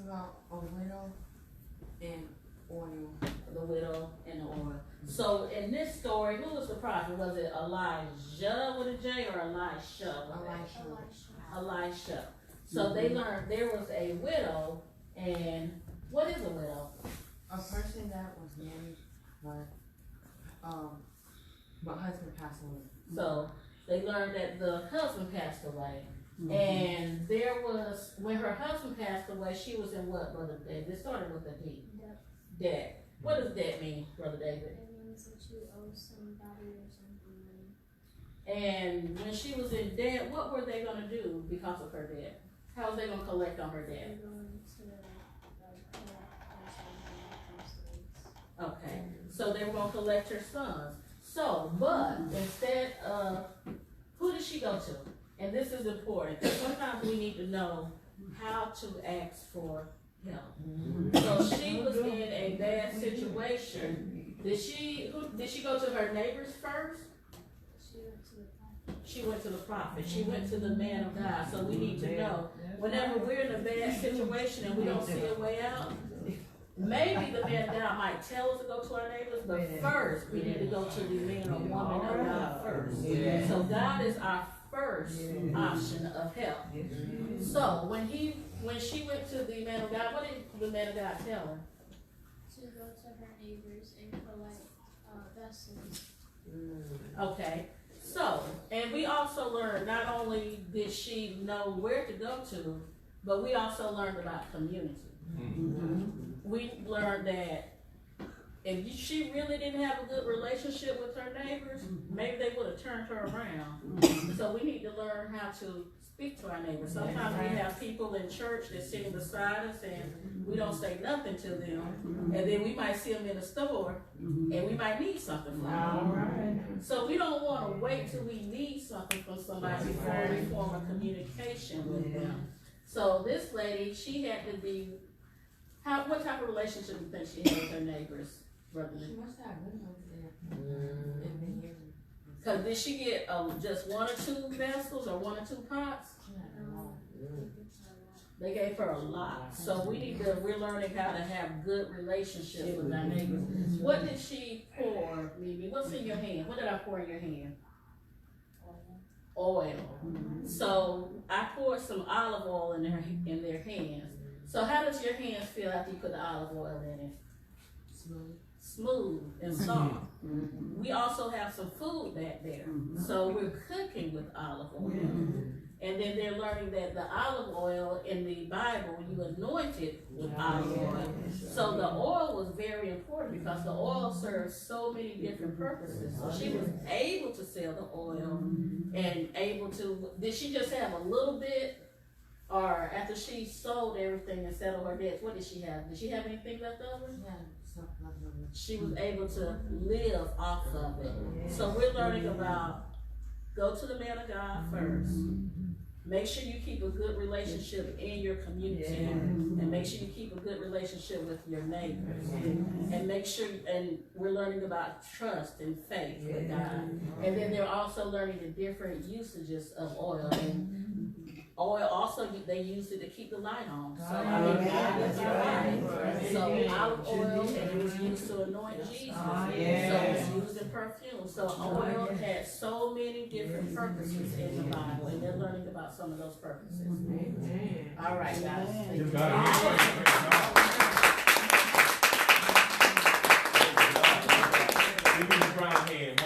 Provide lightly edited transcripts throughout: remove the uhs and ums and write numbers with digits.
about a widow and oil. The widow and the oil. So in this story, who was the prophet? Was it Elijah with a J or Elisha? Elisha. So they learned there was a widow, and what is a widow? A person that was married, but husband passed away. So they learned that the husband passed away. And there was, when her husband passed away, she was in what, Brother David? It started with a D. Debt. What does debt mean, Brother David? It means that you owe somebody or something money. And when she was in debt, what were they going to do because of her debt? How was they going to collect on her debt? They're going to collect her Okay, so they were going to collect her sons. So, but instead of, who did she go to? And this is important, because sometimes we need to know how to ask for help. So she was in a bad situation. Did she go to her neighbors first? She went to the prophet. She went to the man of God. So we need to know, whenever we're in a bad situation and we don't see a way out, maybe the man of God might tell us to go to our neighbors, but first we need to go to the man or woman of God first. So God is our first option of help. So when she went to the man of God, what did the man of God tell her? To go to her neighbors and collect vessels. Okay. So, and we also learned, not only did she know where to go to, but we also learned about community. We learned that if she really didn't have a good relationship with her neighbors, maybe they would have turned her around. So we need to learn how to speak to our neighbors. Sometimes we have people in church that sitting beside us and we don't say nothing to them. And then we might see them in the store and we might need something from them. So we don't want to wait till we need something from somebody before we form a communication with them. So this lady, she had to be, what type of relationship do you think she had with her neighbors, Brother? She must have windows there. Because did she get just one or two vessels or one or two pots? They gave her a lot. So we're learning how to have good relationships with our neighbors. What did she pour, Mimi? What's in your hand? What did I pour in your hand? Oil. So I poured some olive oil in their hands. So how does your hands feel after you put the olive oil in it? Smooth and soft. We also have some food back there. So we're cooking with olive oil. And then they're learning that the olive oil in the Bible, you anoint it with olive oil. So the oil was very important because the oil serves so many different purposes. So she was able to sell the oil and able to, did she just have a little bit? Or after she sold everything and settled her debts, what did she have? Did she have anything left over? She was able to live off of it. So we're learning about, go to the man of God first. Make sure you keep a good relationship in your community, and make sure you keep a good relationship with your neighbors, and make sure, and we're learning about trust and faith with God. And then they're also learning the different usages of oil. And oil also, they used it to keep the light on. So I mean, God is our light. So olive oil, and it was used to anoint Jesus. So it's used in perfume. So oil had so many different purposes in the Bible, and they're learning about some of those purposes. All right, guys. Give me the brown hand.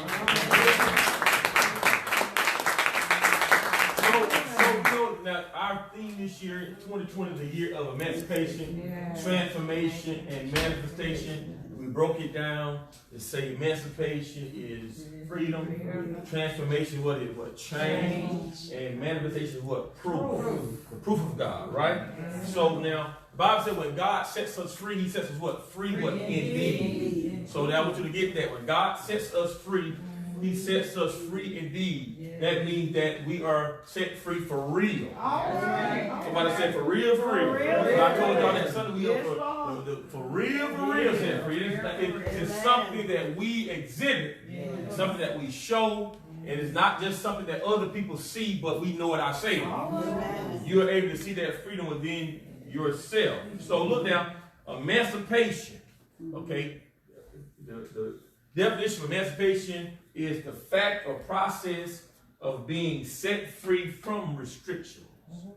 Now, our theme this year, 2020, is the year of emancipation, transformation, and manifestation. We broke it down to say emancipation is freedom, transformation, what is what? Change, and manifestation is what? Proof. The proof of God, right? So now, the Bible said when God sets us free, he sets us what? Free what? Indeed. So now I want you to get that. When God sets us free, he sets us free indeed. That means that we are set free for real. Somebody said for real, for real. I told y'all that Sunday we are for real set free. It's something that we exhibit, something that we show, and it's not just something that other people see, but we know it ourselves. You're able to see that freedom within yourself. So look now, emancipation. Okay, the definition of emancipation is the fact or process of being set free from restrictions.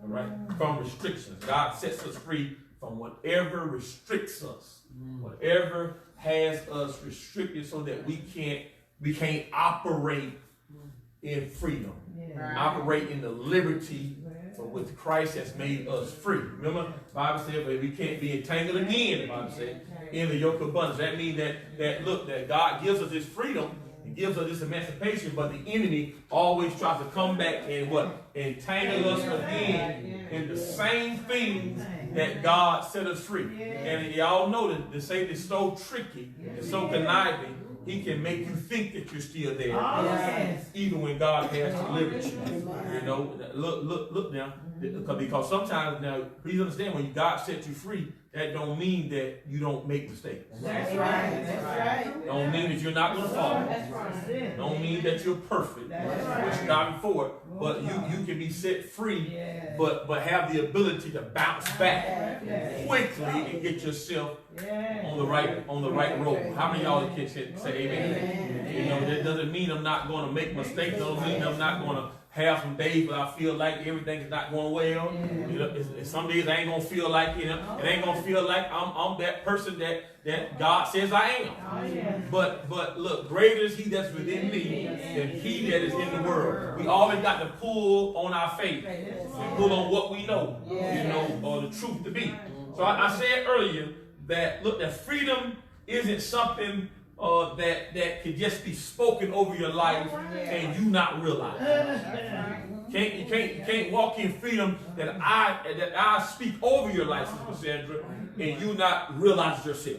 All right, from restrictions. God sets us free from whatever restricts us, whatever has us restricted, so that we can't operate in freedom, operate in the liberty for which Christ has made us free. Remember, the Bible said that we can't be entangled again. The Bible said in the yoke of bondage. That means that God gives us this freedom. He gives us this emancipation, but the enemy always tries to come back and entangle us again in the same things that God set us free. And y'all know that the Satan is so tricky and so conniving, he can make you think that you're still there, even when God has delivered you. You know, look now, because sometimes now, please understand, when God sets you free, that don't mean that you don't make mistakes. That's right. That's right. Don't mean that you're not going to fall. That's right. Don't mean that you're perfect. That's right. Which God before it. But you can be set free, but have the ability to bounce back quickly and get yourself on the right road. How many of y'all can say amen? You know, that doesn't mean I'm not going to make mistakes. Doesn't mean I'm not going to have some days where I feel like everything is not going well. You know, some days I ain't gonna feel like, you know, it ain't gonna feel like I'm that person that God says I am. But look, greater is He that's within me than he that is in the world. We always got to pull on our faith and pull on what we know, you know, or the truth to be. So I said earlier that look, that freedom isn't something that could just be spoken over your life and you not realize it. You can't walk in freedom that I speak over your life, Sister Sandra, and you not realize it yourself.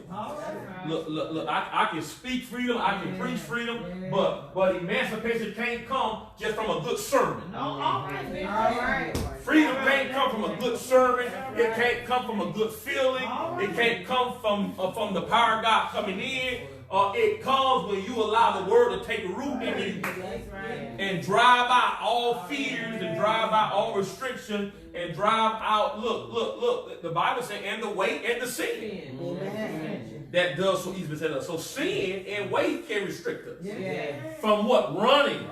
Look, I can speak freedom, I can preach freedom, but emancipation can't come just from a good sermon. Freedom can't come from a good sermon. It can't come from a good feeling. It can't come from the power of God coming in. It comes when you allow the word to take root in you and drive out all fears and drive out all restriction and drive out, look, the Bible says, and the weight and the sin. That does so easily set us. So sin and weight can restrict us. From what? Running.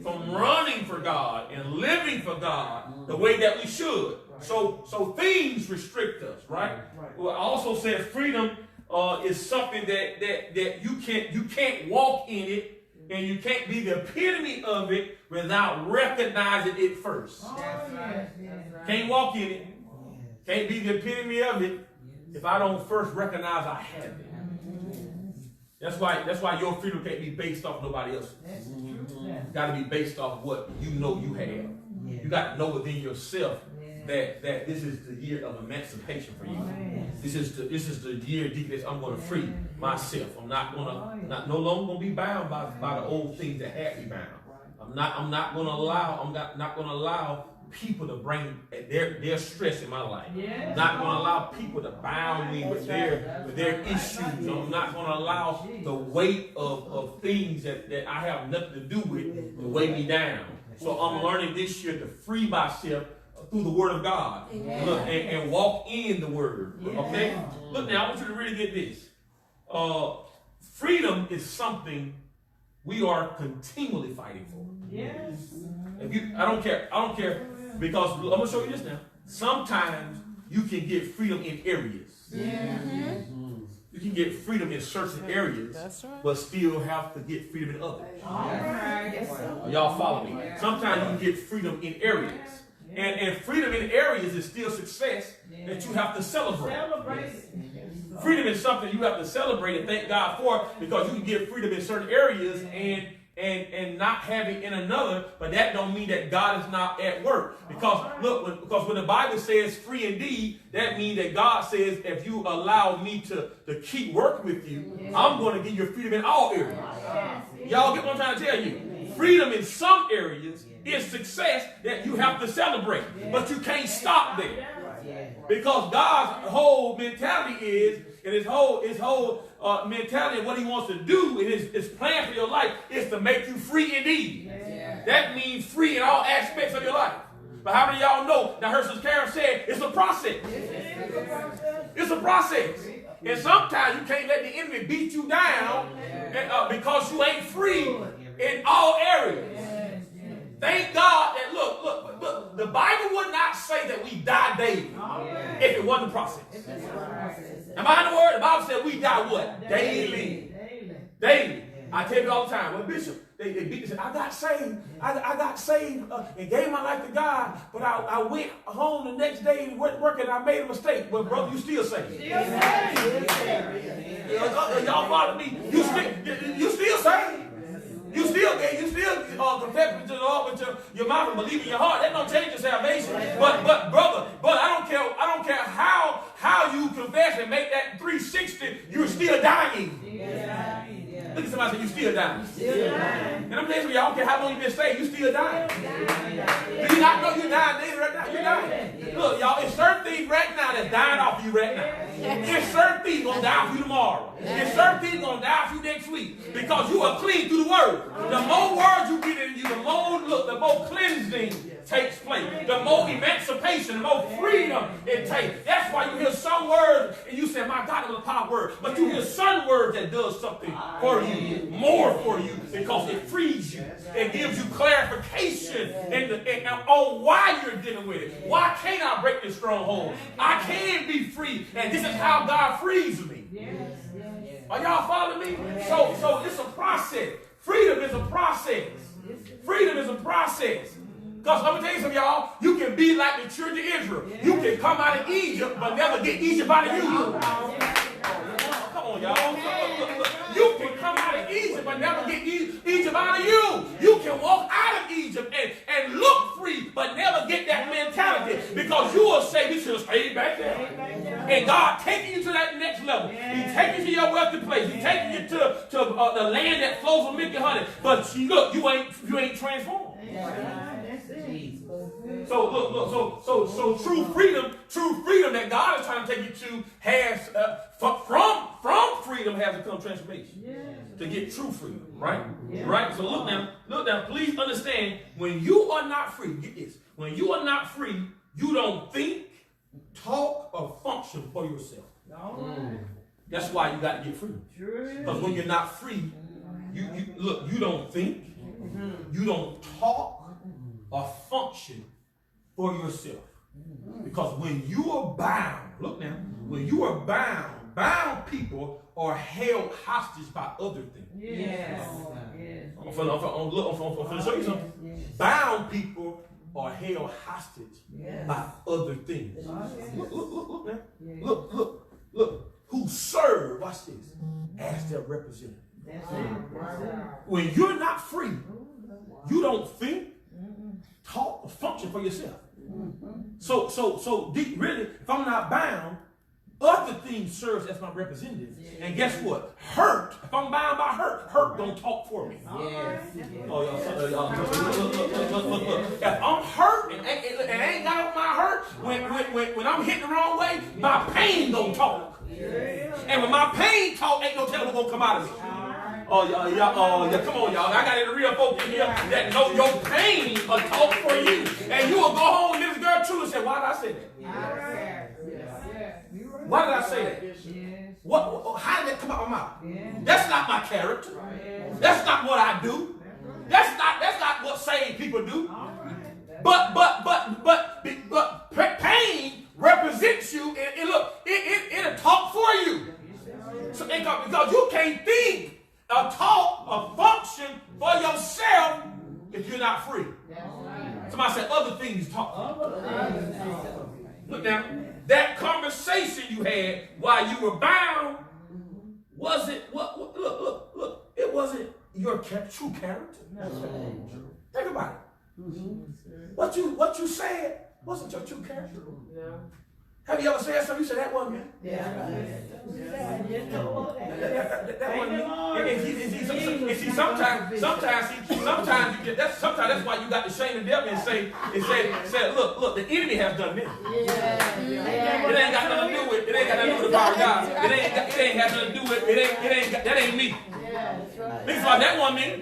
From running for God and living for God the way that we should. So things restrict us, right? Well, I also said freedom is something that you can't walk in it, and you can't be the epitome of it without recognizing it first. Can't walk in it, can't be the epitome of it if I don't first recognize I have it. That's why your freedom can't be based off nobody else's. It's got to be based off what you know you have. You got to know within yourself that this is the year of emancipation for you. This is the year, Deaconess, I'm going to free myself. I'm no longer going to be bound by the old things that had me bound. I'm not going to allow people to bring their stress in my life. I'm not going to allow people to bound me with their issues. I'm not going to allow the weight of things that I have nothing to do with to weigh me down. So I'm learning this year to free myself through the Word of God. Look, and walk in the Word. Okay? Look now, I want you to really get this. Freedom is something we are continually fighting for. I don't care, because I'm going to show you this now. Sometimes you can get freedom in areas. You can get freedom in certain areas, but still have to get freedom in others. Y'all follow me? Sometimes you can get freedom in areas. And freedom in areas is still success that you have to celebrate. Freedom is something you have to celebrate and thank God for, because you can get freedom in certain areas and not have it in another, but that don't mean that God is not at work. Because when the Bible says free indeed, that means that God says, if you allow me to keep working with you, I'm going to give you freedom in all areas. Y'all get what I'm trying to tell you? Freedom in some areas is success that you have to celebrate, but you can't stop there. Because God's whole mentality is, and his whole mentality and what he wants to do in his plan for your life is to make you free indeed. That means free in all aspects of your life. But how many of y'all know, now her sister Karen said, it's a process. It's a process. And sometimes you can't let the enemy beat you down because you ain't free in all areas. Thank God that, look, the Bible would not say that we die daily if it wasn't a process. Am I in the word? The Bible said we die what? Daily. Daily. I tell you all the time, well, Bishop, they beat me. I got saved. I got saved and gave my life to God, but I went home the next day and went working. I made a mistake. Well, brother, you still saved. Y'all follow me? You still saved. You still confess with your Lord with your mouth and believe in your heart. That don't change your salvation. But brother, I don't care how you confess and make that 360. You're still dying. Look at somebody say, you still dying. And I'm telling you, y'all don't care how long you've been saved, you still dying. Do you not know you're dying daily right now? You're dying. Look, y'all, it's certain things right now that's dying off you right now. It's certain things going to die off you tomorrow. It's certain things going to die off you next week because you are clean through the word. The more words you get in you, the more cleansing takes place. The more emancipation, the more freedom it takes. That's why you hear some words and you say, my God, it was a powerful word. But you hear some words that does something for you, more for you, because it frees you. It gives you clarification on why you're dealing with it. Why can't I break this stronghold? I can be free, and this is how God frees me. Are y'all following me? So it's a process. Freedom is a process. Freedom is a process. Because I'm going to tell you something, y'all, you can be like the children of Israel. You can come out of Egypt, but never get Egypt out of you. Come on, y'all. Look. You can come out of Egypt, but never get Egypt out of you. You can walk out of Egypt and look free, but never get that mentality. Because you will say, we should have stayed back there. And God taking you to that next level. He's taking you to your wealthy place. He's taking you to the land that flows from milk and honey. But look, you ain't transformed. So true freedom that God is trying to take you to has from freedom has become transformation. To get true freedom, right? Right? So look now, please understand, when you are not free, get this. When you are not free, you don't think, talk, or function for yourself. That's why you got to get free. Because when you're not free, you don't think, you don't talk, or function for yourself. Because when you are bound, look now, when you are bound people are held hostage by other things. I'm going to show you something. Bound people are held hostage by other things. Look now. Look. Who serve, watch this, as their representative. When you're not free, you don't think, talk, or function for yourself. So really, if I'm not bound, other things serves as my representative. And guess what? Hurt. If I'm bound by hurt don't talk for me. Look. If I'm hurt and ain't got on my hurt, when I'm hitting the wrong way, my pain don't talk. And when my pain talk, ain't no telling what's gonna come out of me. Come on, y'all. I got any real folk in here that know your pain will talk for you. And you will go home and this girl truly say, why did I say that? Why did I say that? How did that come out of my mouth? That's not my character. That's not what I do. That's not what saved people do. But pain represents you, and look, it'll talk for you. So, because you can't think or talk or function for yourself if you're not free. Somebody said other things talk. Look now, that conversation you had while you were bound wasn't look. It wasn't your true character. Think about it. What you said wasn't your true character. Have you ever said something? You said that wasn't me. That wasn't me. And see, sometimes you get that. Sometimes that's why you got to shame the devil and say, look, the enemy has done this. It ain't got nothing to do with. It ain't got nothing to do with the power of God. It ain't got nothing to do with. That ain't me. Niggas like that one me.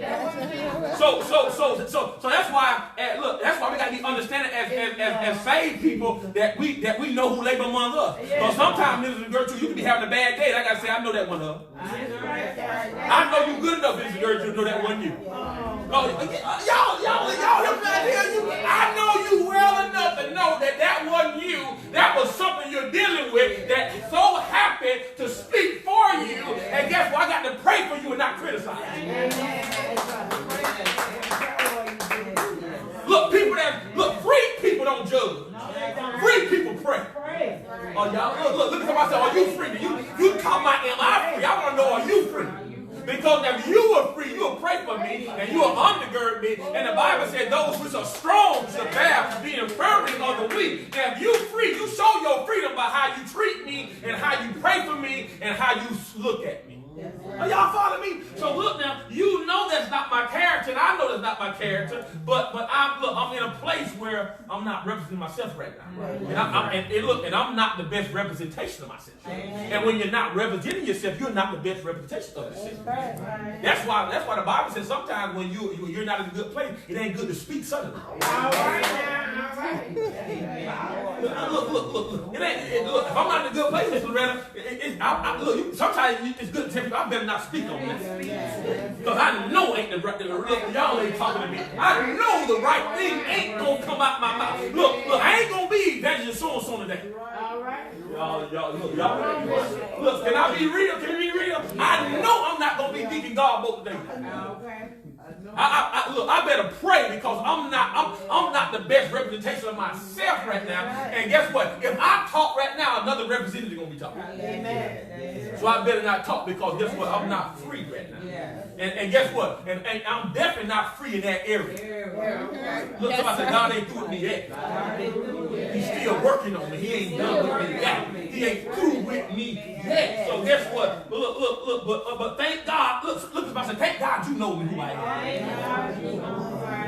So that's why. Look, that's why we gotta be understanding as saved people that we know who labor among us. Because sometimes Mrs. Gertrude, you can be having a bad day. And I gotta say, I know that one her. I know you good enough, Mrs. Gertrude, to know that one you. Y'all hear me out here? I know you well enough to know that wasn't you. That was something you're dealing with that so happened to speak for you. And guess what? I got to pray for you and not criticize you. Look, free people don't judge. Free people pray. Oh, y'all, look at somebody say, are you free? You talking about, am I free? I want to know, are you free? Because if you were free, you will pray for me, and you will undergird me. And the Bible said those which are strong shall bear the infirmity of the weak. And if you free, you show your freedom by how you treat me, and how you pray for me, and how you look at me. Are y'all following me? So look now, you know that's not my character, and I know that's not my character, but I'm in a place where I'm not representing myself right now. And I'm not the best representation of myself. And when you're not representing yourself, you're not the best representation of yourself. That's why the Bible says sometimes when you're not in a good place, it ain't good to speak suddenly. All right now, all right. Look. Look, if I'm not in a good place, Mr. Loretta, sometimes it's good to tell people I better not speak on this. Because I know ain't the right thing. Y'all ain't talking to me. I know the right thing ain't gonna come out my mouth. Look, I ain't gonna be evangelist so today. All right. Look, can I be real? Can we be real? I know I'm not gonna be deacon God both today. Okay. I better pray because I'm not the best representation of myself right now. And guess what? If I talk right now, another representative is going to be talking. Amen. So I better not talk because guess what? I'm not free right now. And guess what? And I'm definitely not free in that area. Look, somebody said, God ain't through with me yet. He's still working on me. He ain't done with me yet. He ain't through with me yet. So guess what? Look, but thank God. Look, somebody said, thank God you know me who I am.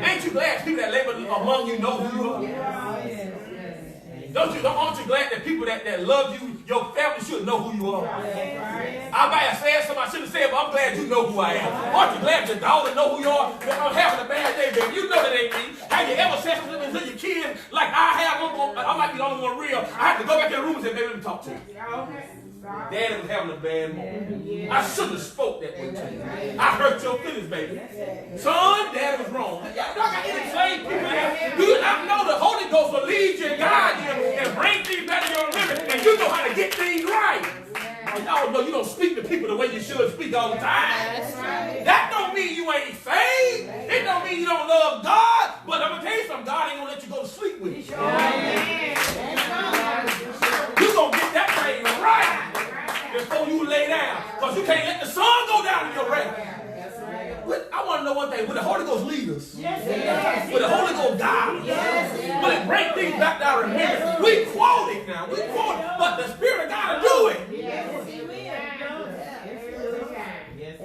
Ain't you glad people that labor among you know who you are? Aren't you glad that people that love you, your family should know who you are? I might have said something I shouldn't have said, but I'm glad you know who I am. Aren't you glad your daughter know who you are? I'm having a bad day, baby. You know that ain't me. Have you ever said something to your kids like I have? I might be the only one real. I have to go back in the room and say, baby, let me talk to you. Daddy was having a bad moment. I shouldn't have spoke that way to you. I hurt your feelings, baby. Son, Daddy was wrong. Y'all got any slave people there? Do you not know the Holy Ghost will lead you and guide you and bring things back to your living, and you know how to get things right? Y'all know you don't speak to people the way you should speak all the time. That don't mean you ain't saved. It don't mean you don't love God. But I'm going to tell you something. God ain't going to let you go to sleep with you. You're going to get that thing right before you lay down. Because you can't let the sun go down in your grave. I want to know one thing. Will the Holy Ghost lead us? Will the Holy Ghost guide us? Will it bring things back to our remembrance? We quote it now. We quote it. But the Spirit got to do it.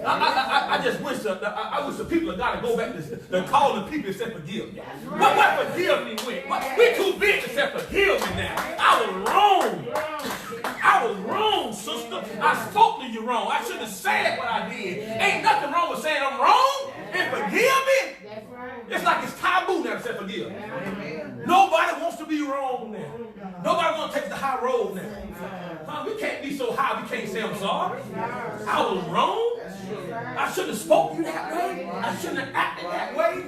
I just wish I wish the people of God to go back to call the people and say forgive me. What forgive me with? We too big to say forgive me now. I was wrong. I was wrong, sister. I spoke to you wrong. I shouldn't have said what I did. Ain't nothing wrong with saying I'm wrong and forgive me. It's like it's taboo now to say forgive. Nobody wants to be wrong now. Nobody wants to take the high road now. We can't be so high we can't say I'm sorry. I was wrong. I shouldn't have spoken you that way. I shouldn't have acted that way.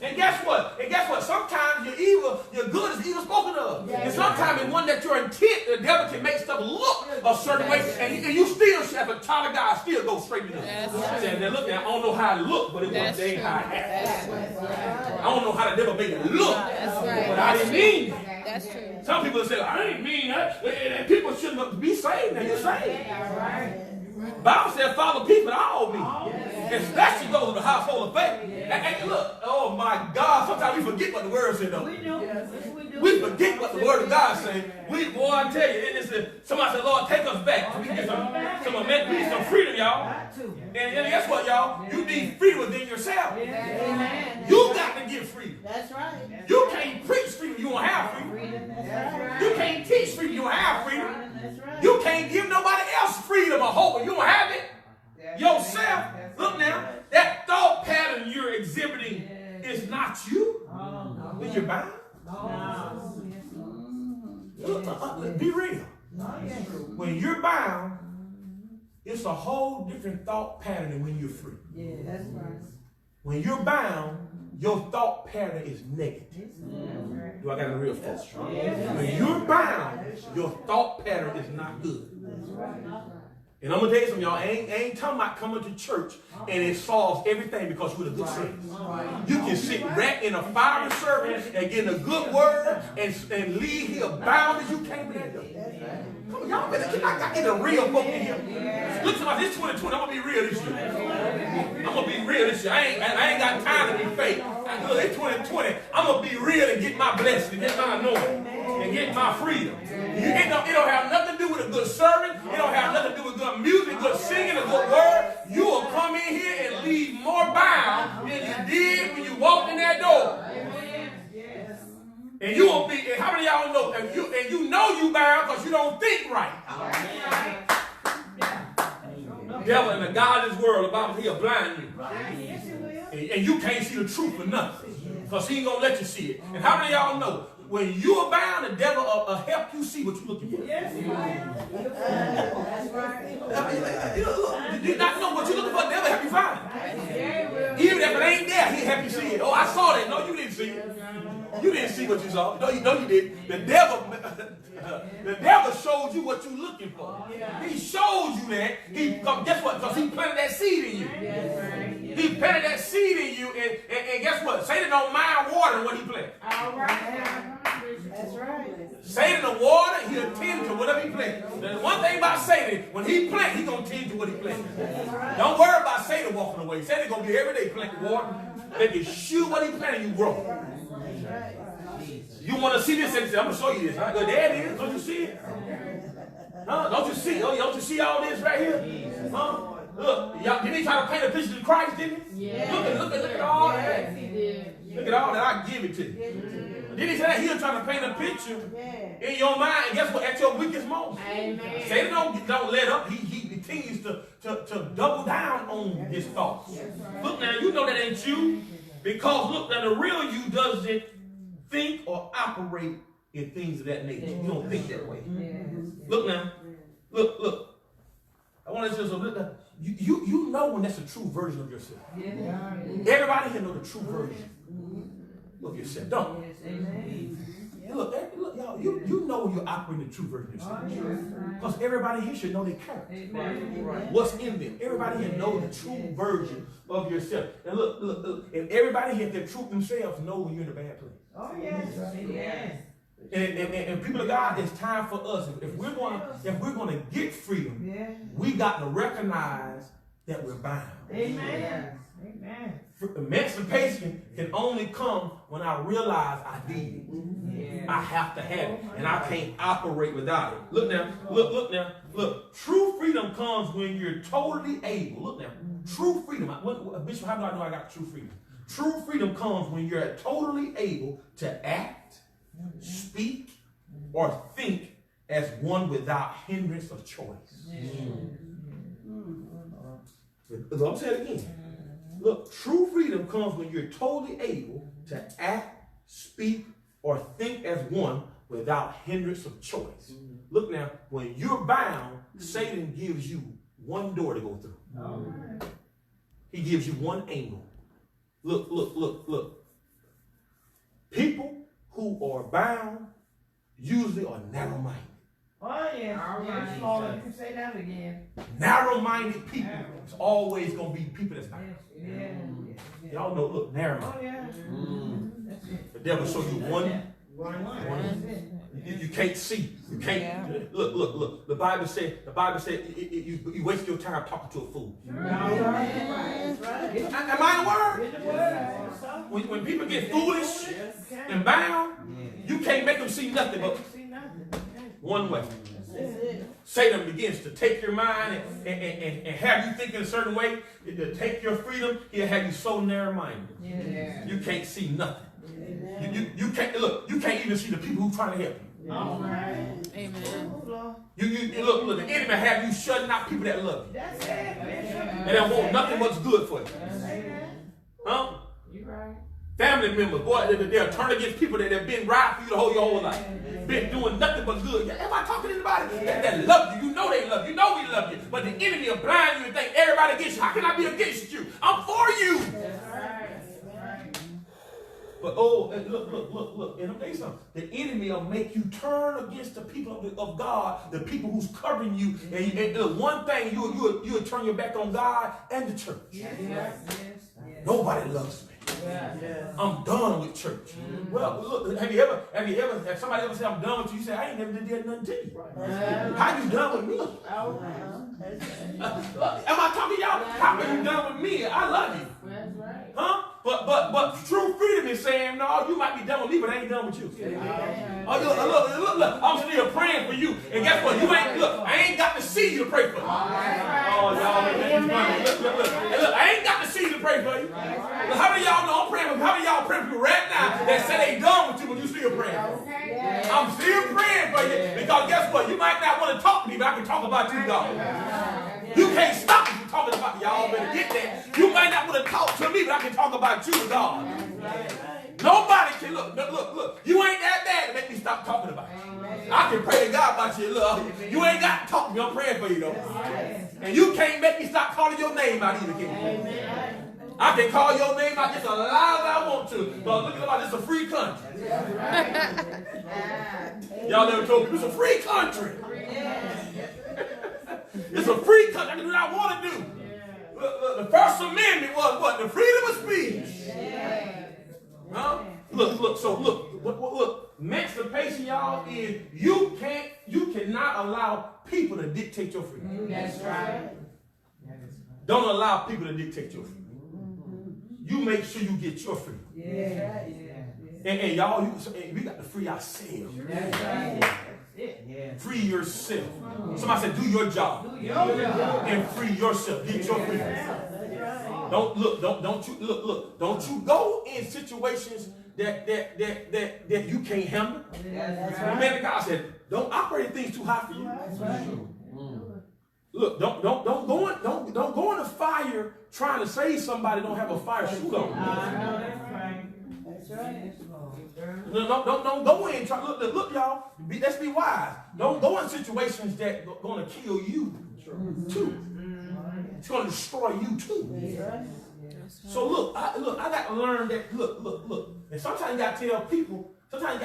And guess what? Sometimes your good is evil spoken of. And sometimes it's one that your intent, the devil can make stuff look a certain way, and you still, as a child of God, still go straight to them. Saying, now look, I don't know how it looked, but it wasn't ain't how it acted. I don't know how the devil made it look, but I didn't mean that. That's true. Some people say, I ain't mean that. And people shouldn't be saved. Now you're saved. Bible said, follow people to all me. Especially those in the household of faith. And look, oh my God, sometimes we forget what the word said, though. We forget what the word of God said. Boy, I tell you, somebody said, Lord, take us back. We need some freedom, y'all. And guess what, y'all? You need freedom within yourself. You got to get freedom. That's right. You can't preach freedom, you don't have freedom. You can't teach freedom, you don't have freedom. You can't give nobody else freedom or hope, and you don't have it yourself. Look now, that you're bound. Look, be real. When you're bound, it's a whole different thought pattern than when you're free. Yeah, that's right. When you're bound, your thought pattern is negative. Do I got a real folks? When you're bound, your thought pattern is not good. And I'm gonna tell you something, y'all. I ain't talking about coming to church and it solves everything because you're a good servant. You can sit right in a fiery service and get a good word and leave here bound as you came in that door. Come on, y'all better get a real folk in here. Look to this 2020. I'm gonna be real this year. I'm gonna be real this year. I ain't got time to be fake. Look, it's 2020. I'm gonna be real and get my blessing, get my anointing, and get my freedom. It don't have nothing to do with a good sermon. It don't have nothing to do with good music, good singing, a good word. You will come in here and leave more bound than you did when you walked in that door. And you will be. And how many of y'all know? And you know you bound because you don't think right. The devil in the godless world, the Bible, he'll blind you. And you can't see the truth for nothing because he ain't gonna let you see it. And how many of y'all know? When you are bound, the devil will help you see what you're looking for. Yes, that's right. You not know what you're looking for, the devil will help you find it. Even if it ain't there, he'll help you see it. Oh, I saw that. No, you didn't see it. You didn't see what you saw. No, you didn't. The devil showed you what you're looking for. He showed you that. Guess what? Because he planted that seed in you. He planted that seed in you, and guess what? Satan don't mind watering what he planted. All right. That's right. Satan the water, he'll tend to whatever he planted. The one thing about Satan, when he plants, he's gonna tend to what he planted. Don't worry about Satan walking away. Satan gonna be every day planting water. Make it shoot what he planted, you grow. You want to see this? I'm gonna show you this. Huh? There it is. Don't you see it? Huh? Don't you see? Don't you see all this right here? Huh? Look, y'all, didn't he try to paint a picture of Christ, didn't he? Yeah. Look at all that. Look at all that. I give it to you. Didn't he say that he'll try to paint a picture in your mind? And guess what? At your weakest moment. Amen. Satan don't let up. He continues to double down on his thoughts. Look now, you know that ain't you. Because look now, the real you doesn't think or operate in things of that nature. You don't think that way. Look now. Look. I want to say something. You know when that's a true version of yourself. Everybody here know the true version of yourself, don't you? Look, y'all, you know when you're operating the true version of yourself. Because everybody here should know their character. What's in them. Everybody here knows the true version of yourself. And look. And everybody here that truth themselves know when you're in a bad place. Oh, yes. And people of God, it's time for us. If we're gonna get freedom, we got to recognize that we're bound. Amen. Emancipation can only come when I realize I need it. I have to have it, and I can't operate without it. Look now. True freedom comes when you're totally able. Look now. True freedom. Bishop, how do I know I got true freedom? True freedom comes when you're totally able to act, speak, or think as one without hindrance of choice. I'll say it again. Look, true freedom comes when you're totally able to act, speak, or think as one without hindrance of choice. Look now, when you're bound, Satan gives you one door to go through. He gives you one angle. Look. People who are bound usually are narrow-minded. Oh, yeah. You can say that again. Narrow-minded people is always going to be people that's bound. Y'all know, look, narrow-minded. Oh, yeah. The devil show you one. You can't see. You can't. Look. The Bible said you waste your time talking to a fool. Am I in the word? When people get foolish and bound, you can't make them see nothing but one way. Satan begins to take your mind and have you think in a certain way, to take your freedom. He'll have you so narrow-minded. You can't see nothing. You can't look. You can't even see the people who are trying to help you. Amen. You look. The enemy have you shutting out people that love you. That's it. And they want nothing but good for you. Huh? You right. Family members, boy, they'll turn against people that have been right for you your whole life. Been doing nothing but good. Am I talking to anybody that love you? You know they love you. You know we love you. But the enemy will blind you and think everybody against you. How can I be against you? I'm for you. But look. And I'm telling you something. The enemy will make you turn against the people of God, the people who's covering you. And one thing, you'll turn your back on God and the church. Nobody loves me. I'm done with church. Well, look, have somebody ever said I'm done with you? You say, I ain't never did nothing to you. How you done with me? Am I talking to y'all? How are you done with me? I love you. Huh? But true freedom is saying, no, you might be done with me, but I ain't done with you. Look, I'm still praying for you. And guess what? I ain't got the seed to pray for you. Oh, y'all make me funny. Look, I ain't got the seed to pray for you. How many of y'all know I'm praying for you? How many of y'all praying for you right now that said they done with you, but you still praying for me? I'm still praying for you because guess what? You might not want to talk to me, but I can talk about you, God. You can't stop me from talking about y'all. Better get that. You might not want to talk to me, but I can talk about you, God. Nobody can look. You ain't that bad to make me stop talking about you. I can pray to God about you. Look, you ain't got to talk to me. I'm praying for you though. And you can't make me stop calling your name out either, can you? I can call your name out just as loud as I want to. But look at this, it's a free country. Y'all never told me it's a free country. It's a free country. I can do what I want to do. Look, the First Amendment was what? The freedom of speech. Huh? Look. Emancipation, y'all, is you cannot allow people to dictate your freedom. That's right. Don't allow people to dictate your freedom. You make sure you get your freedom. And y'all, we got to free ourselves. That's right. Free yourself. Somebody said, do your job. And free yourself. Get your freedom. Don't you go in situations that you can't handle. The man of God said, don't operate things too high for you. Look, don't go in the fire trying to save somebody don't have a fire suit on. That's right. Don't go in. Look, y'all. Let's be wise. Don't go in situations that are going to kill you too. It's going to destroy you too. So look, I got to learn that. Look. And sometimes you got to tell people. Sometimes you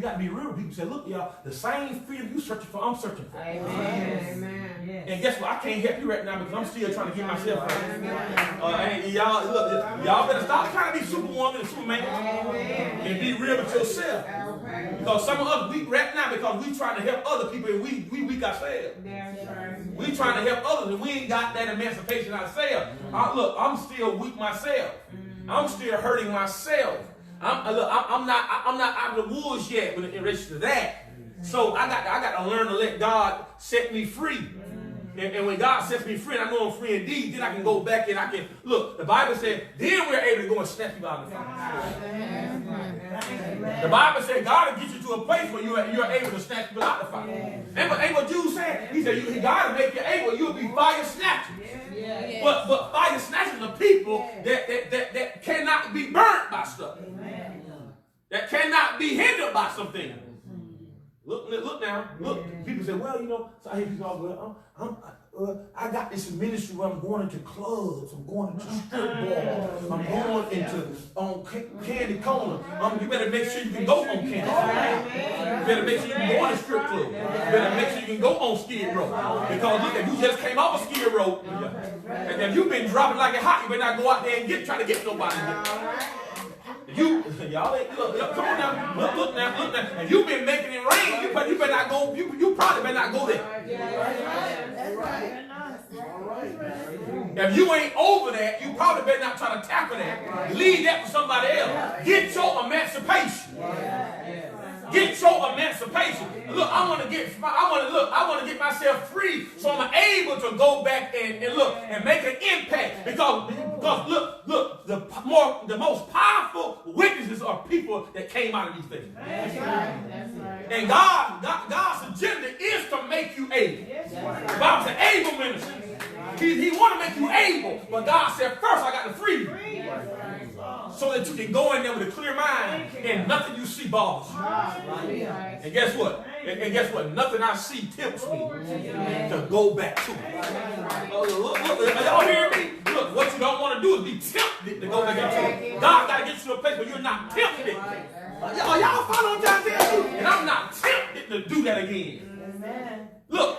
got to be real with people. Say, look, y'all, the same freedom you searching for, I'm searching for. Amen. And guess what? I can't help you right now because I'm still trying to get myself right. Y'all better stop trying to be Superwoman and Superman and be real with yourself. Because some of us weak right now because we trying to help other people and we weak ourselves. We trying to help others and we ain't got that emancipation ourselves. I'm still weak myself. I'm still hurting myself. I'm not out of the woods yet in relation to that. So I got to learn to let God set me free. And when God sets me free, and I know I'm free indeed, then I can go back and I can look. The Bible said, then we're able to go and snatch you out of the fire. The Bible said God will get you to a place where you're able to snatch people out of the fire. And what Jude said, he said, God will make you able, you'll be fire snatchers. But fire snatchers are people that cannot be burnt by stuff. That cannot be hindered by something. Look now. Look. People say, well, so I hear people all go, I got this ministry where I'm going into clubs, I'm going into strip bars, I'm going into Candy Corner. You better make sure you can go on Candy Corner. You better make sure you can go on a strip club. You better make sure you can go on Skid Row. Because look, if you just came off a Skid Row, and if you've been dropping like a hot, you better not go out there and try to get nobody. Y'all ain't look, come on now. Look now. And you've been making it rain. You better not go. You probably better not go there. That's right. If you ain't over that, you probably better not try to tackle that. Leave that for somebody else. Get your emancipation. Get your emancipation. Look, I want to get myself free so I'm able to go back and look and make an impact. Because look, the most powerful witnesses are people that came out of these things. That's right. And God's agenda is to make you able. The Bible said able ministry. He want to make you able, but God said first I got to free you. so that you can go in there with a clear mind and nothing you see bothers you. And guess what? And guess what? Nothing I see tempts me to go back to it. Look, y'all hear me? Look, what you don't want to do is be tempted to go back into it. God got to get you to a place where you're not tempted. Y'all follow what I'm trying to tell you? And I'm not tempted to do that again. Look.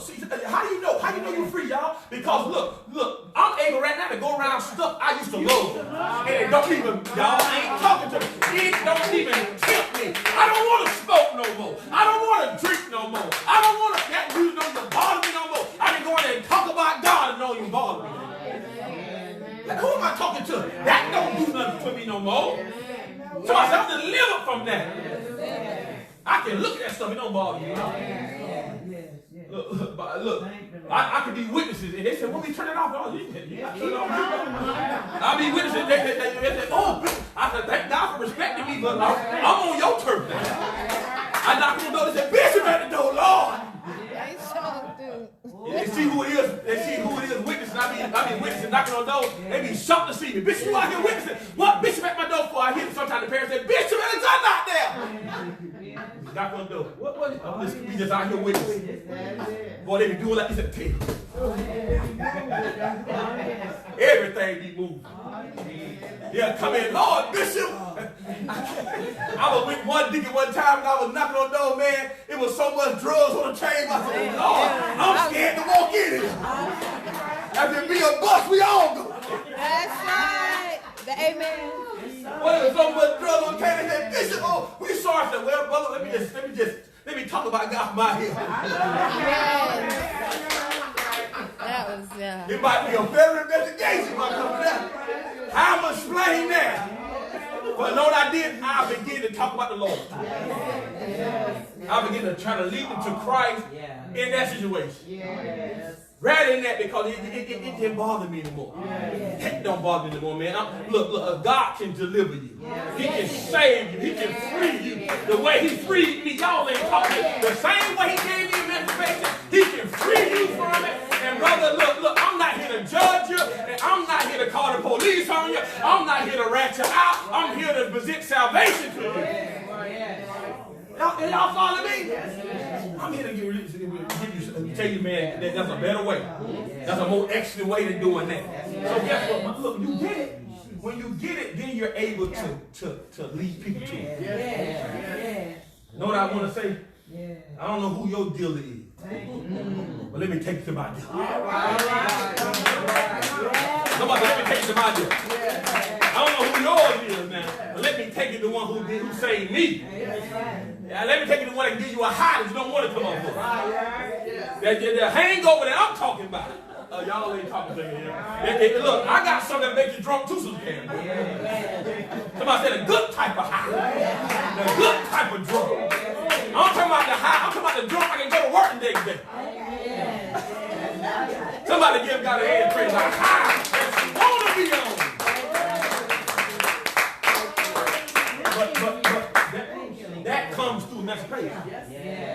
See, how do you know? How do you know you're free, y'all? Because look, I'm able right now to go around stuff I used to love. And it don't even, y'all ain't talking to me. It don't even tempt me. I don't want to smoke no more. I don't want to drink no more. I don't want to, that music don't even bother me no more. I can go in there and talk about God and don't even bother me. Like, who am I talking to? That don't do nothing to me no more. So I said, I'm delivered from that. I can look at that stuff, it don't bother me. Look, I could be witnesses, and they said, "When we turn it off?" Oh, you turn it off. I'll be witnesses. They said, "Oh," I said, "Thank God for respecting me, but I'm on your turf now." I knocked on the door. They said, "Bishop at the door, Lord." They see who it is. They see who it is witnessing. I be witnessing, knocking on the door. They be shocked to see me. Bishop, you out here witnessing? What? Bishop at my door for? I hear sometimes the parents say, "Bishop, is I not there?" Knock on the door. What? We just out here witnessing. Boy, they be doing like this at the table. Everything be moving. Yeah, come in, Lord, Bishop. I was with one deacon one time and I was knocking on the door, man. It was so much drugs on the table. I said, Lord, I'm scared to walk in it. After it be a bus, we all go. That's right. The amen. Well, there was so much drugs on the table. They said, Bishop, oh, we sorry. I said, well, brother, let me talk about God from out here. That was, It might be a federal investigation might come down. I'm going to explain that. But Lord, I begin to talk about the Lord. I begin to try to lead them to Christ in that situation. Rather than that, because it didn't bother me anymore. That don't bother me anymore, man. Look, God can deliver you. He can save you. He can free you. The way he freed me, y'all ain't talking. The same way he gave me emancipation, he can free you from it. And brother, look, I'm not here to judge you. And I'm not here to call the police on you. I'm not here to rat you out. I'm here to present salvation to you. Y'all follow me? I'm here to give you, tell you, man, that that's a better way. That's a more excellent way to doing that. So guess what? Look, you get it. When you get it, then you're able to lead people to it. Know what I want to say? I don't know who your dealer is. But let me take you to my dealer. Somebody, let me take you to my dealer. I don't know who yours is now, but let me take you to the one who saved me. Let me take you to the one that can give you a high that you don't want to come up with. The hangover that I'm talking about. Y'all ain't talking to me here. Look, I got something that makes you drunk too sometimes. Somebody said a good type of high. The good type of drunk. I'm talking about the high. I'm talking about the drunk I can go to work the next day. Somebody give God a hand praise. Like high that you want to be on. But that comes through emancipation.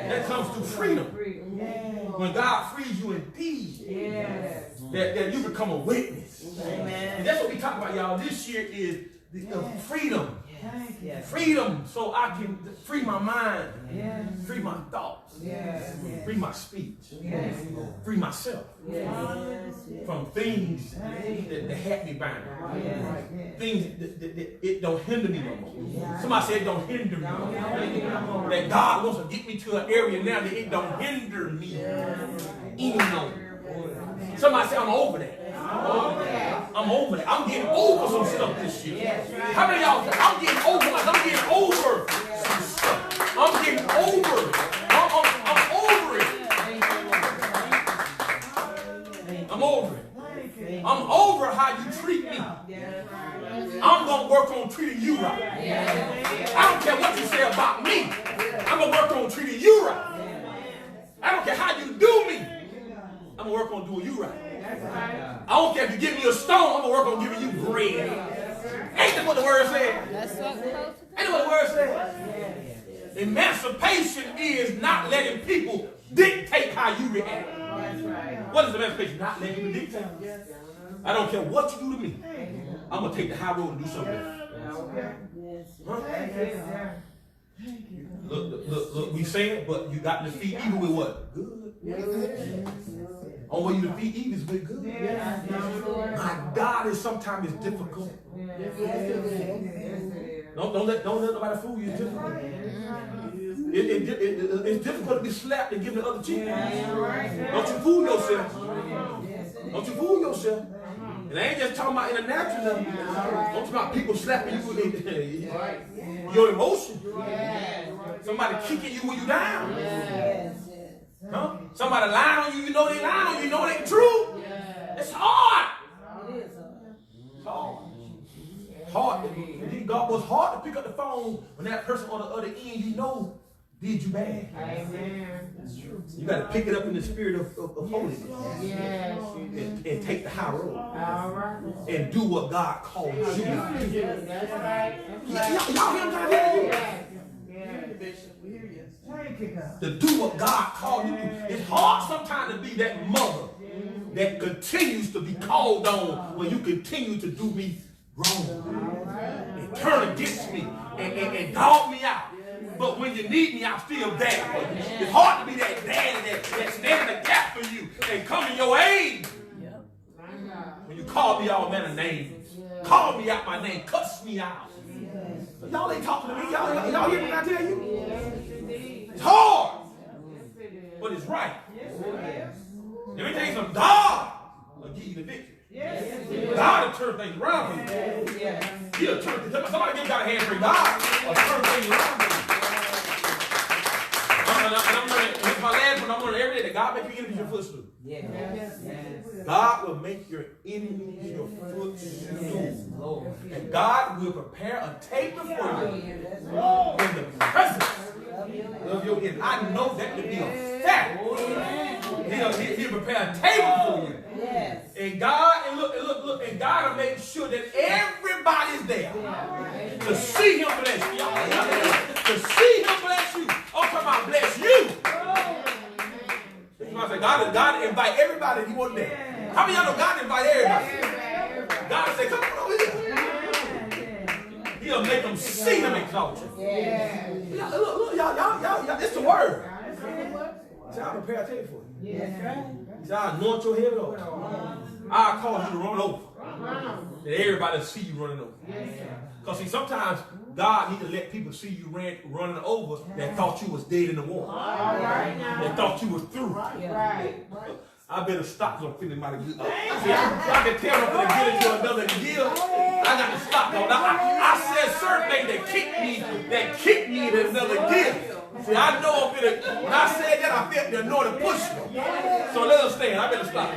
That comes through freedom. When God frees you indeed, that you become a witness. And that's what we talk about, y'all. This year is the freedom. Freedom, so I can free my mind, free my thoughts, free my speech, free myself from things that had me bound. Things that it don't hinder me no more. Somebody said it don't hinder me no more. That God wants to get me to an area now that it don't hinder me anymore. Somebody say I'm over that. I'm over that. I'm getting over some stuff this year. How many of y'all say I'm getting over? I'm getting over some stuff. I'm getting over it. I'm over it. I'm over it. I'm over how you treat me. I'm going to work on treating you right. I don't care what you say about me. I'm going to work on treating you right. I don't care how you do me. I'm going to work on doing you right. I don't care if you give me a stone, I'm going to work on giving you bread. Ain't that what the word said? Ain't that what the word said? Emancipation is not letting people dictate how you react. What is emancipation? Not letting people dictate. I don't care what you do to me. I'm gonna take the high road and do something. Huh? Look, we say it, but you got to defeat evil with what? Good. Only way you defeat evil is with good. My God is sometimes difficult. Don't let nobody fool you. It's difficult. It's difficult to be slapped and give the other cheek. Don't you fool yourself. Don't you fool yourself. And I ain't just talking about in the natural level. I'm talking about people slapping you with your emotion. Somebody kicking you when you down. Huh? Somebody lying on you, you know they lying on you, you know it ain't true. It's hard. It's hard. Hard. God was hard to pick up the phone when that person on the other end you know did you bad. Amen. That's true. You got to pick it up in the spirit of holiness. Yes. And take the high road. All right. And do what God called you to do. That's right. Y'all hear what I'm trying to tell you? To do what God called you to do. It's hard sometimes to be that mother that continues to be called on when you continue to do me wrong. And turn against me and dog me out. But when you need me, I'm still there for you. It's hard to be that daddy that stand in the gap for you and come in your aid. When you call me all manner of names, call me out my name, cuss me out. But y'all ain't talking to me. Y'all hear what I tell you? It's hard, but it's right. Let me tell you something. God will give you the victory. God will turn things around for you. He'll turn things around. Somebody give God a hand for God will turn things around for you. And I'm learning, here's my last one, I'm learning every day that God make your enemies your footstool. God will make your enemies your footstool. And God will prepare a table for you in the presence of your enemy. I know that to be a fact. He'll prepare a table for you. And God, and look, and God will make sure that everybody's there to see him bless you. To see him bless you. I'm talking about bless you. I say, God invite everybody if you want there. How many of y'all know God invite everybody? God will say, come on over here. He'll make them see him exalt you. Look, y'all, it's the word. See, I'll prepare a table for you. See, I'll anoint your head over. I'll cause you to run over. That everybody see you running over. Because see, sometimes God needs to let people see you running over that thought you was dead in the water. That thought you was through. I better stop because I'm feeling mighty good. See, I can tell I'm going to get into another gear. I got to stop. Though. I said certain things that kicked me in another gear. See, I know I'm going to, when I said that, I felt the anointing push me. So let us stand. I better stop.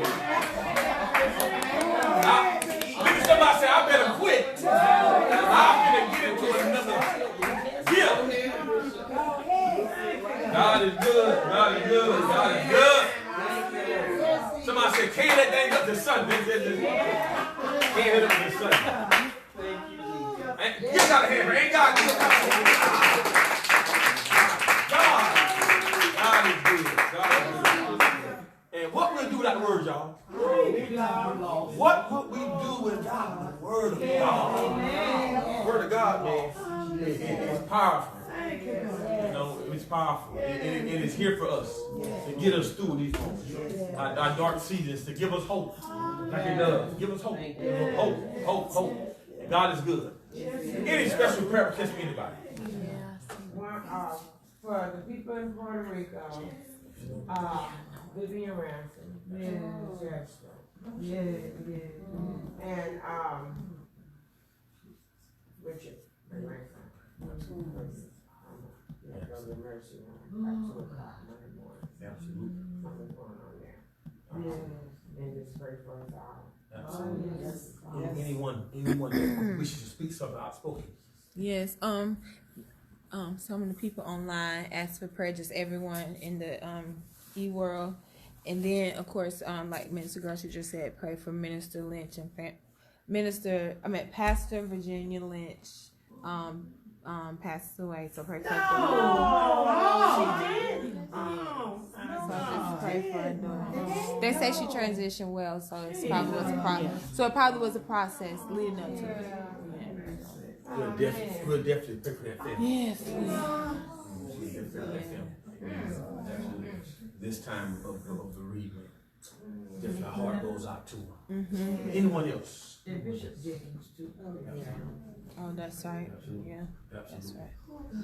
Maybe somebody say, I better quit. I'm going to get into another gear. God is good. God is good. God is good. Somebody said, can't that thing up to Sunday. Can't hit up to Sunday. Give God a hand, man. Ain't God good? God is good. God is good. And what we'll do without the word, y'all? What would we do without the word of God? The word of God, man, it's powerful. You know, it's powerful. It is here for us to get us through these our dark seasons, to give us hope. Like it does. Give us hope. Hope. And God is good. Any special prayer request for anybody? For the people in Puerto Rico, Vivian Ransom. And Richard, my grandson. Mercy at 2 o'clock Monday morning. Absolutely. Something going on there. And just pray for us all. Absolutely. Anyone that wishes to speak something outspoken. Yes. Some of the people online ask for prayer, just everyone in the e-world. And then, of course, like Minister Garcia just said, pray for Minister Lynch and Pastor Virginia Lynch. Passed away, so pray for her. So just pray for her daughter. They say she transitioned well, so it probably was a process. So it probably was a process leading up to it. We'll definitely pray for that family. Yes, This time of the bereavement, definitely our heart goes out to her. Anyone else? And Bishop Jenkins too. Oh, that's right. Absolutely. Yeah, that's Absolutely. right.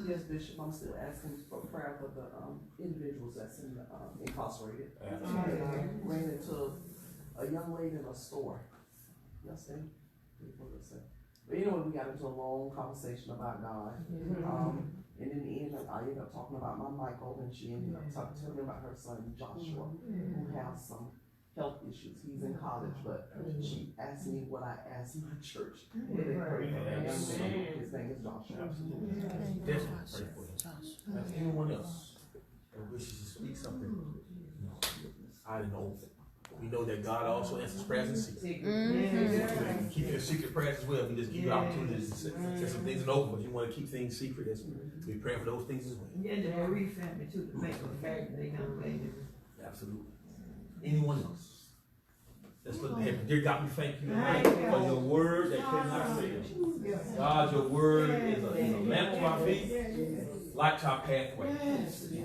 Yes, Bishop, I'm still asking for prayer for the individuals that's in the incarcerated. Absolutely. And I ran into a young lady in a store yesterday. But anyway, we got into a long conversation about God. And in the end, I ended up talking about my Michael, and she ended up telling me about her son Joshua, who has some health issues. He's in college, but she asked me what I asked my church. What they pray for that young man. His name is Joshua. Definitely pray for him. Anyone else that wishes to speak something out in the open? We know that God also answers prayers in secret. Keep your secret prayers as well. We just give you opportunities to say some things in the open, but you want to keep things secret. We pray for those things as well. Yeah, the Marie family too, to make the fact that they don't blame them. Absolutely. Anyone else? Let's look ahead. Dear God, we thank you tonight for your word that cannot fail. God, your word is a lamp to our feet, light to our pathway.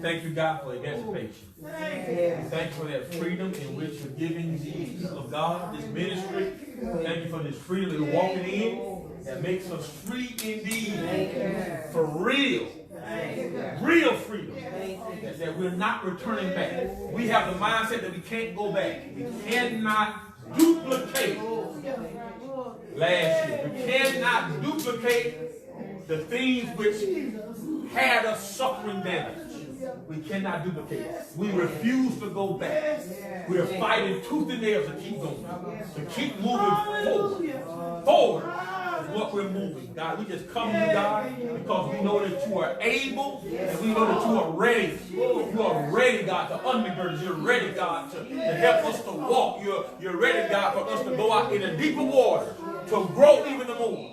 Thank you, God, for emancipation. Thank you for that freedom in which you're giving these people of God, this ministry. Thank you for this freedom that we're walking in that makes us free indeed. For real. Real freedom. That we're not returning back. We have the mindset that we can't go back. We cannot duplicate last year. We cannot duplicate the things which had us suffering damage. We cannot duplicate. We refuse to go back. We are fighting tooth and nail to keep going, to keep moving forward. Forward is what we're moving. God, we just come to you, God, because we know that you are able and we know that you are ready. You are ready, God, to undergird us. You're ready, God, to help us to walk. You're ready, God, for us to go out in a deeper water, to grow even more.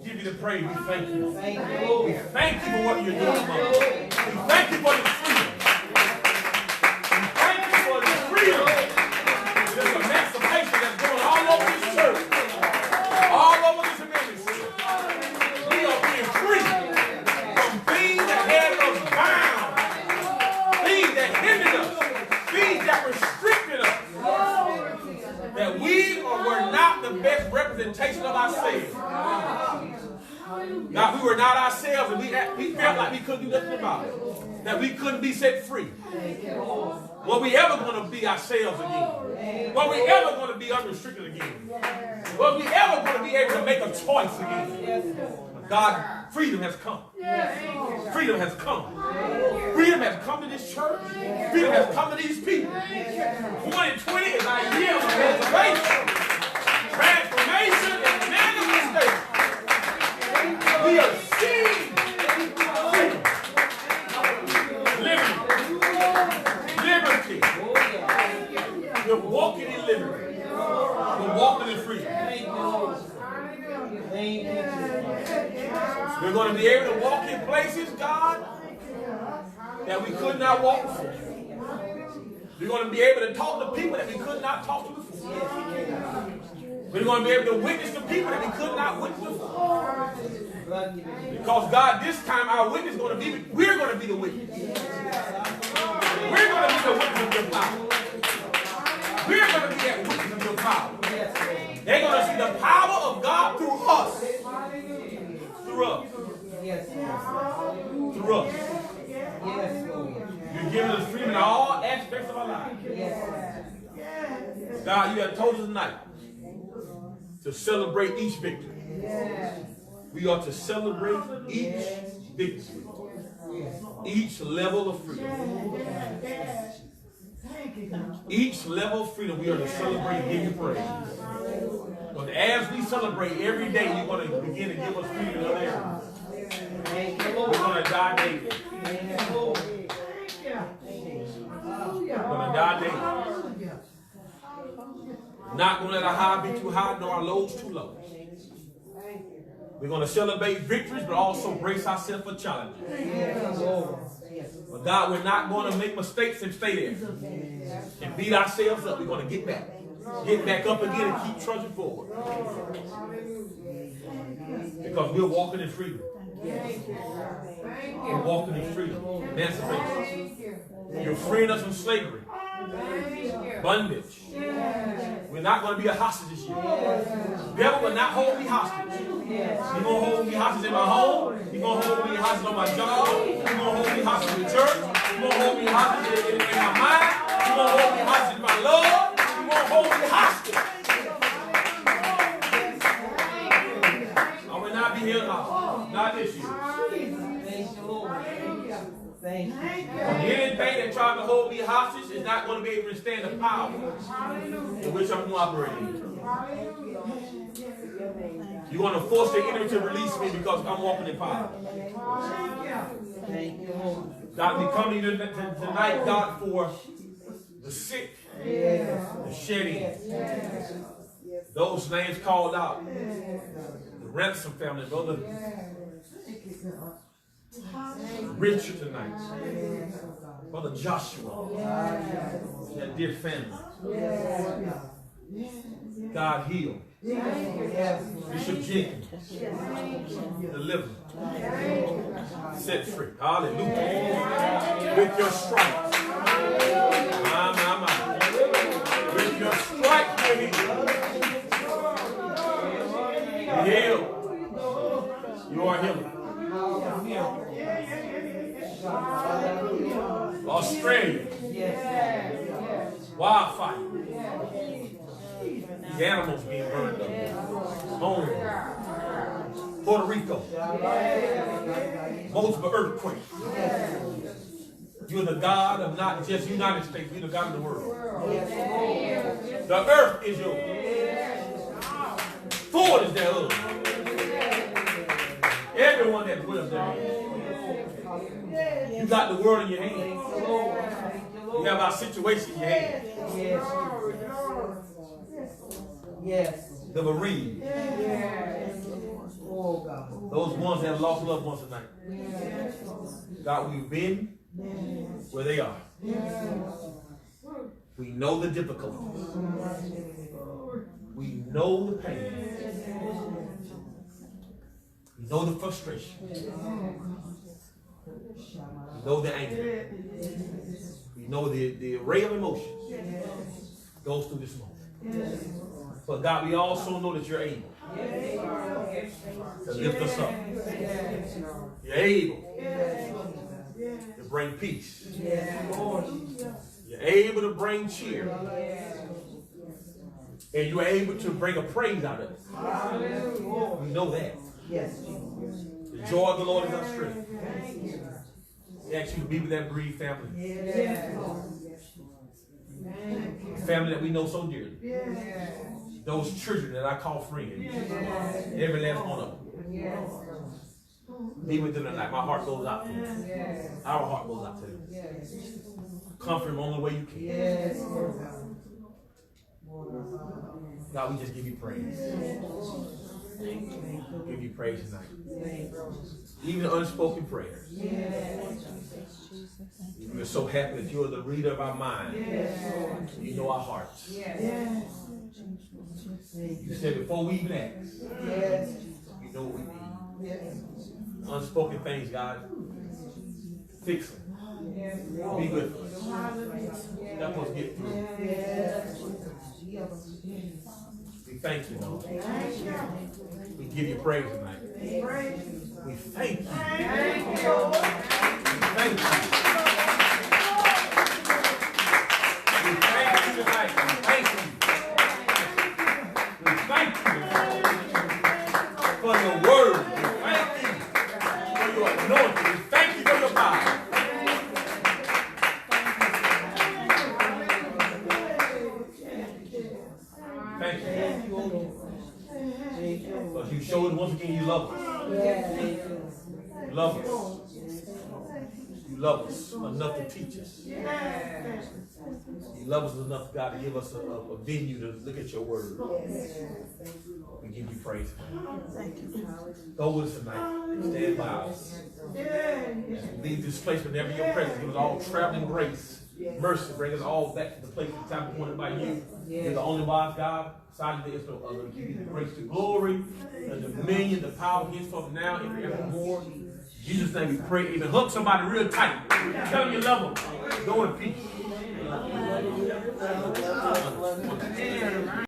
Give you the praise. We thank you. We thank you for what you're doing among us. We thank you for this freedom. We thank you for this freedom. There's emancipation that's going all over this church, all over this ministry. We are being free from things that had us bound, things that hindered us, things that restricted us. That we were not the best representation of ourselves. God, we were not ourselves, and we felt like we couldn't do nothing about it. That we couldn't be set free. Were we ever going to be ourselves again? Were we ever going to be unrestricted again? Were we ever going to be able to make a choice again? God, freedom has come. Freedom has come. Freedom has come to this church. Freedom has come to these people. 2020 is our year of emancipation, transformation, and manifestation. We are seeing freedom, liberty. We're walking in liberty. We're walking in freedom. We're going to be able to walk in places, God, that we could not walk before. We're going to be able to talk to people that we could not talk to before. We're going to be able to witness to people that we could not witness before. Because God, this time our witness is going to be, we're going to be the witness. We're going to be the witness of your power. We're going to be that witness of your power. They're going to see the power of God through us. Through us. Through us. You're giving us freedom in all aspects of our lives. God, you have told us tonight to celebrate each victory. We are to celebrate each victory, each level of freedom. Each level of freedom we are to celebrate and give you praise. But as we celebrate every day, you're going to begin to give us freedom in other areas. We're going to die daily. We're going to die daily. Not going to let our high be too high, nor our lows too low. We're going to celebrate victories, but also brace ourselves for challenges. But God, we're not going to make mistakes and stay there and beat ourselves up. We're going to get back up again and keep trudging forward. Because we're walking in freedom. We're walking in freedom. Emancipation. You're freeing us from slavery. Bondage. We're not going to be a hostage this year. The devil will not hold me hostage. He's going to hold me hostage in my home. He's going to hold me hostage on my job. He's going to hold me hostage in church. He's going to hold me hostage in my mind. He's going to hold me hostage in my love. He's going to hold me hostage. I will not be held hostage. Not this year. Anything that tries to hold me hostage is not going to be able to stand the power in which I'm operating. You're going to force the enemy to release me because I'm walking in power. God, we come to tonight, God, for the sick, the shedding, those names called out, the Ransom family, Brother Richard tonight, Brother Joshua, that dear family. God heal. Bishop Jenkins, deliver, set free. Hallelujah. With your stripes, my. With your stripes, you're healed. You are healed. Australia, wildfire, these animals being burned up. Home, Puerto Rico, multiple earthquakes. You're the God of not just United States, you're the God of the world. The earth is yours. Full is thereof. Everyone that dwells there. You got the world in your hands. You have our situation in your hands. Yes. The bereaved. Those ones that have lost loved ones tonight. God, we've been where they are. We know the difficulties. We know the pain. We know the frustration. We know the anger. We know the array of emotions goes through this moment. But God, we also know that you're able to lift us up. You're able to bring peace. You're able to bring cheer. And you're able to bring a praise out of it. We know that. The joy of the Lord is our strength. We ask you to be with that bereaved family. The family that we know so dearly. Those children that I call friends. Every last one of them. Be with them tonight. My heart goes out to them. Our heart goes out to them. Comfort them on the way you can. God, we just give you praise. Give you praise tonight. Even unspoken prayers. We're so happy that you are the reader of our mind. You know our hearts. You said before we even ask, you know what we need. Unspoken things, God. Fix them. Be with us. Help us get through. We thank you, Lord. We give you praise tonight. We thank you. We thank you. We thank you tonight. We thank you. We thank you for your word. We thank you for your anointing. We thank you for your power. Thank you. But you showed once again you love us. You love us. You love us enough to teach us. Yes. You love us enough, God, to give us a venue to look at your word. We give you praise. Go with us tonight. Stand by us. As we leave this place, whenever your presence, give us all traveling grace. Mercy, bring us all back to the place and time appointed by you. You're the only wise God. Besides you, there is no other. Give you the grace, the glory, the dominion, the power, henceforth now and forevermore. In Jesus' name we pray. Even hug somebody real tight. Tell them you love them. Go in peace.